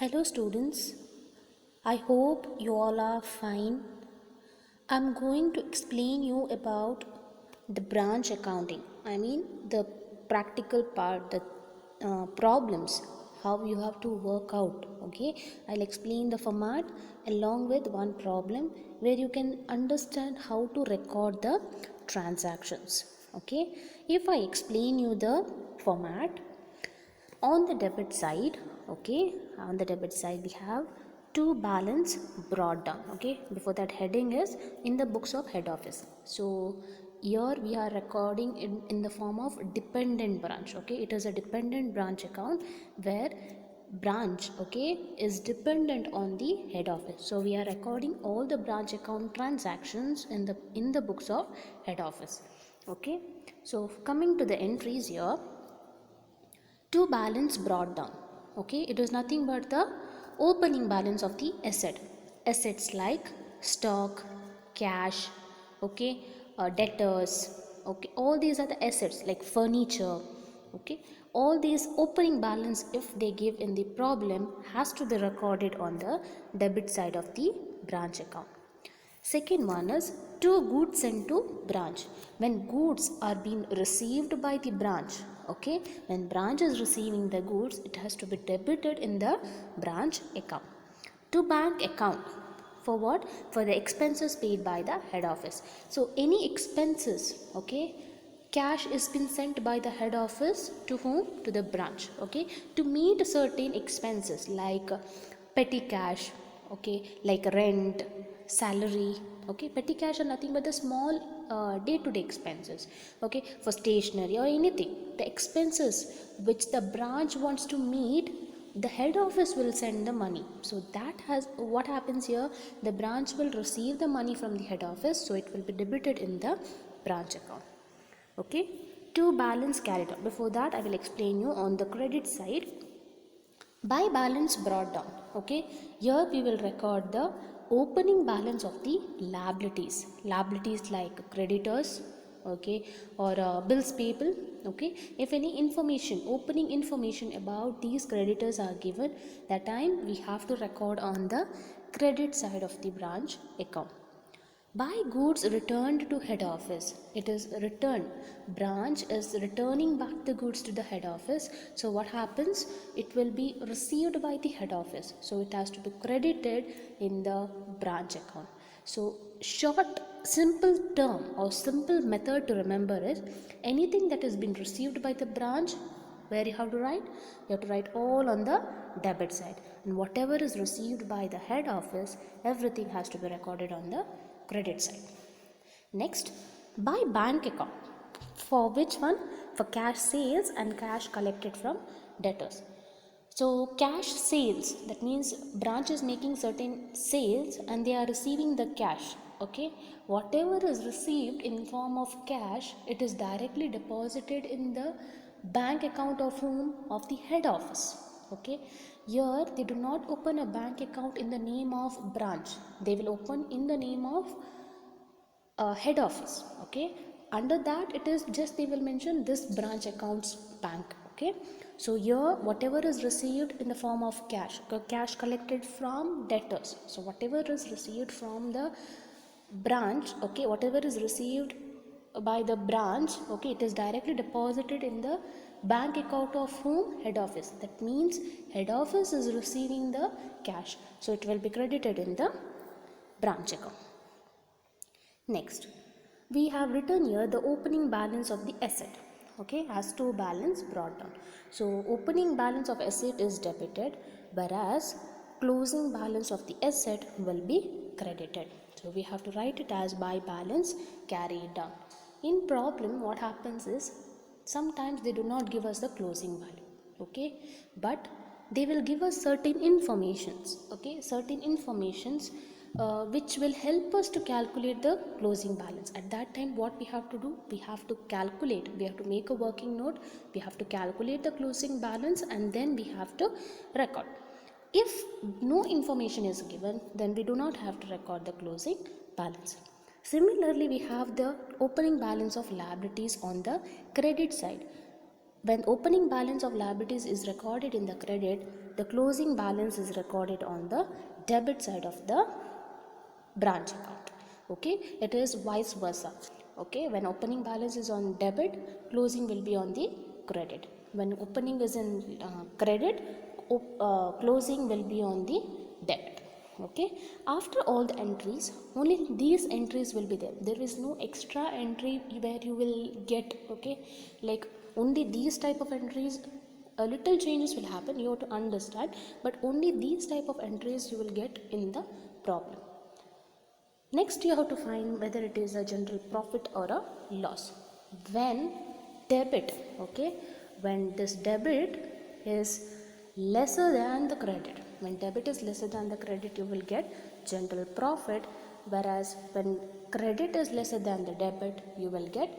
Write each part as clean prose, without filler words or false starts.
Hello students, I hope you all are fine. I'm going to explain you about the branch accounting. I mean the practical part, the problems, how you have to work out. Okay, I'll explain the format along with one problem where you can understand how to record the transactions. Okay, if I explain you the format, on the debit side, okay, on the debit side we have to balance brought down. Okay, before that heading is in the books of head office. So here we are recording in the form of dependent branch. Okay, it is a dependent branch account where branch, okay, is dependent on the head office. So we are recording all the branch account transactions in the books of head office. Okay, so coming to the entries here, to balance brought down. Okay, it is nothing but the opening balance of the assets like stock, cash, okay, debtors, okay, all these are the assets like furniture. Okay, all these opening balance, if they give in the problem, has to be recorded on the debit side of the branch account. Second one is to goods sent to branch. When goods are being received by the branch, okay, when branch is receiving the goods, it has to be debited in the branch account. To bank account, for what? For the expenses paid by the head office. So any expenses, okay, cash is been sent by the head office to whom? To the branch. Okay, to meet certain expenses like petty cash, okay, like rent, salary. Okay, petty cash are nothing but the small day-to-day expenses, okay, for stationery or anything. The expenses which the branch wants to meet, the head office will send the money. So that has what happens here, the branch will receive the money from the head office, so it will be debited in the branch account. Okay, to balance carried on. Before that, I will explain you on the credit side. By balance brought down, okay, here we will record the opening balance of the liabilities like creditors, okay, or bills payable. Okay, if any information, opening information about these creditors are given, that time we have to record on the credit side of the branch account. By goods returned to head office, it is returned. Branch is returning back the goods to the head office. So what happens? It will be received by the head office. So it has to be credited in the branch account. So short, simple term or simple method to remember is anything that has been received by the branch, where you have to write? You have to write all on the debit side. And whatever is received by the head office, everything has to be recorded on the credit side. Next, by bank account. For which one? For cash sales and cash collected from debtors. So cash sales, that means branch is making certain sales and they are receiving the cash. Okay, whatever is received in form of cash, it is directly deposited in the bank account of whom? Of the head office. Okay, here they do not open a bank account in the name of branch, they will open in the name of head office. Okay, under that it is just they will mention this branch accounts bank. Okay, so here whatever is received in the form of cash collected from debtors, so whatever is received from the branch, okay, whatever is received by the branch, okay, it is directly deposited in the bank account of whom? Head office. That means head office is receiving the cash, so it will be credited in the branch account. Next, we have written here the opening balance of the asset, okay, as to balance brought down. So opening balance of asset is debited, whereas closing balance of the asset will be credited. So we have to write it as by balance carried down. In problem, what happens is sometimes they do not give us the closing value, okay, but they will give us certain informations, okay, certain informations which will help us to calculate the closing balance. At that time, what we have to do? We have to calculate, we have to make a working note, we have to calculate the closing balance, and then we have to record. If no information is given, then we do not have to record the closing balance. Similarly, we have the opening balance of liabilities on the credit side. When opening balance of liabilities is recorded in the credit, the closing balance is recorded on the debit side of the branch account. Okay, it is vice versa. Okay, when opening balance is on debit, closing will be on the credit. When opening is in credit, closing will be on the debit. Okay, after all the entries, only these entries will be there. There is no extra entry where you will get, okay, like only these type of entries. A little changes will happen, you have to understand, but only these type of entries you will get in the problem. Next, you have to find whether it is a general profit or a loss. When debit, okay, when this debit is lesser than the credit, when debit is lesser than the credit, you will get general profit, whereas when credit is lesser than the debit, you will get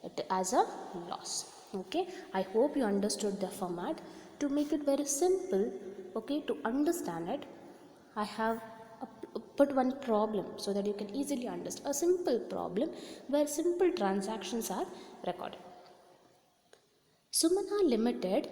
it as a loss. Okay, I hope you understood the format. To make it very simple, okay, to understand it, I have put one problem so that you can easily understand. A simple problem where simple transactions are recorded. Sumana Limited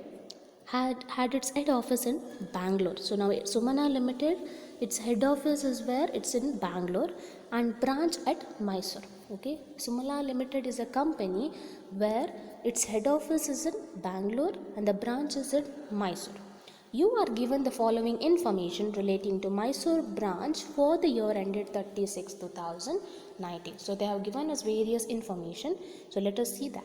had its head office in Bangalore. So now Sumana Limited, its head office is where? It's in Bangalore, and branch at Mysore. Okay, Sumana Limited is a company where its head office is in Bangalore and the branch is in Mysore. You are given the following information relating to Mysore branch for the year ended 36 2019. So they have given us various information. So let us see that.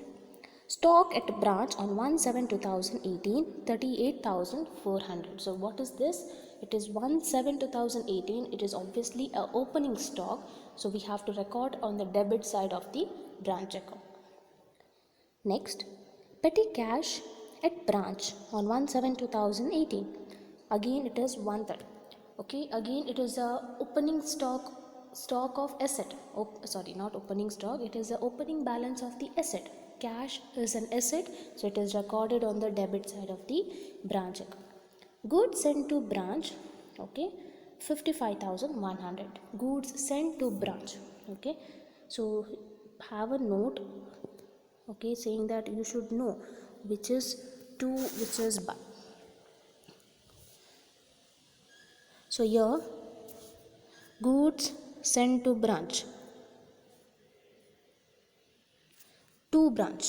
Stock at branch on 1/7/2018 38,400. So what is this? It is 1/7/2018. It is obviously a opening stock. So we have to record on the debit side of the branch account. Next, petty cash at branch on 1/7/2018. Again it is 1/3. Okay, again it is a opening stock of asset. Sorry, not opening stock, it is the opening balance of the asset. Cash is an asset, so it is recorded on the debit side of the branch account. Goods sent to branch, okay, 55,100. Goods sent to branch. Okay, so have a note, okay, saying that you should know which is to, which is by. So here, goods sent to branch, to branch.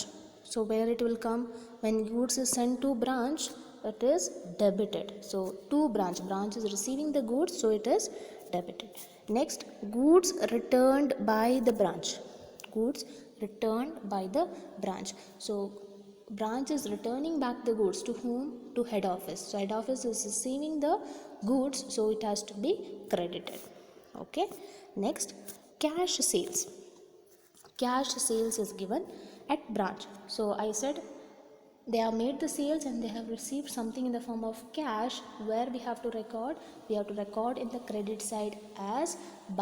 So where it will come? When goods is sent to branch, it is debited. So to branch, branch is receiving the goods, so it is debited. Next, goods returned by the branch. Goods returned by the branch. So branch is returning back the goods to whom? To head office. So head office is receiving the goods, so it has to be credited. Okay. Next, cash sales. Cash sales is given at branch. So I said they have made the sales and they have received something in the form of cash. Where we have to record? We have to record in the credit side as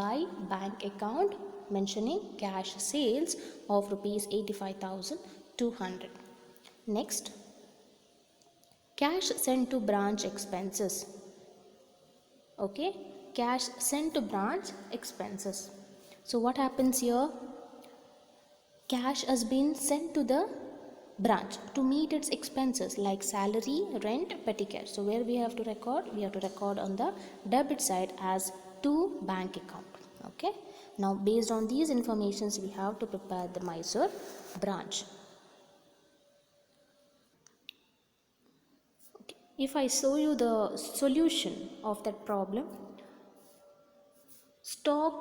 by bank account, mentioning cash sales of rupees 85,200. Next, cash sent to branch expenses. Okay, cash sent to branch expenses. So what happens here? Cash has been sent to the branch to meet its expenses like salary, rent, petty cash. So where we have to record? We have to record on the debit side as to bank account. Okay. Now based on these informations, we have to prepare the Mysore branch. Okay. If I show you the solution of that problem, stock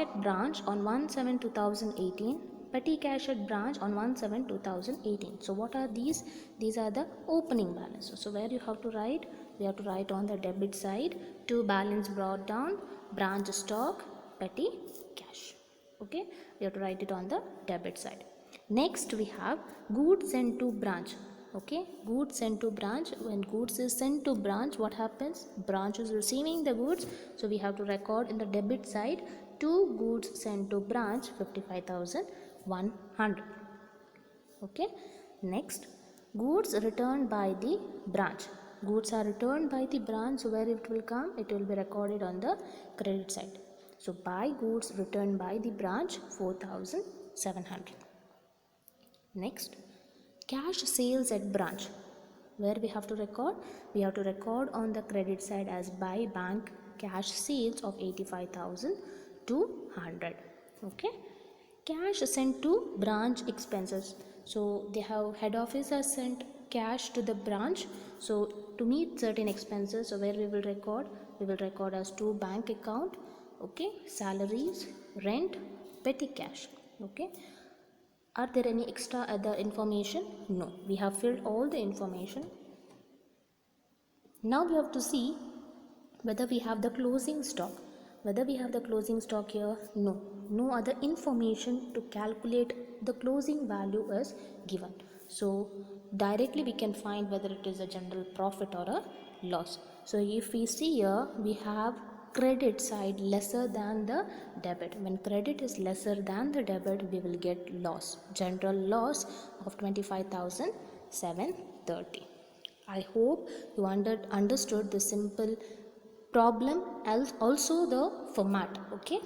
at branch on 1/7/2018, petty cash at branch on 1/7/2018. So what are these? These are the opening balance. So where you have to write? We have to write on the debit side to balance brought down, branch stock, petty cash. Okay, we have to write it on the debit side. Next we have goods sent to branch. Okay, goods sent to branch. When goods is sent to branch, what happens? Branch is receiving the goods, so we have to record in the debit side two goods sent to branch 55,100. Okay. Next, goods returned by the branch. Goods are returned by the branch, so where it will come? It will be recorded on the credit side. So buy goods returned by the branch 4,700. Next, cash sales at branch. Where we have to record? We have to record on the credit side as by bank cash sales of 85,200. Okay. Cash sent to branch expenses. So they have head office has sent cash to the branch. So to meet certain expenses, so where we will record? We will record as to bank account. Okay. Salaries, rent, petty cash. Okay. Are there any extra other information? No. We have filled all the information. Now we have to see whether we have the closing stock. Whether we have the closing stock here? No. No other information to calculate the closing value is given. So directly we can find whether it is a general profit or a loss. So if we see here, we have credit side lesser than the debit. When credit is lesser than the debit, we will get loss. General loss of 25,730. I hope you understood the simple problem, also the format. Okay.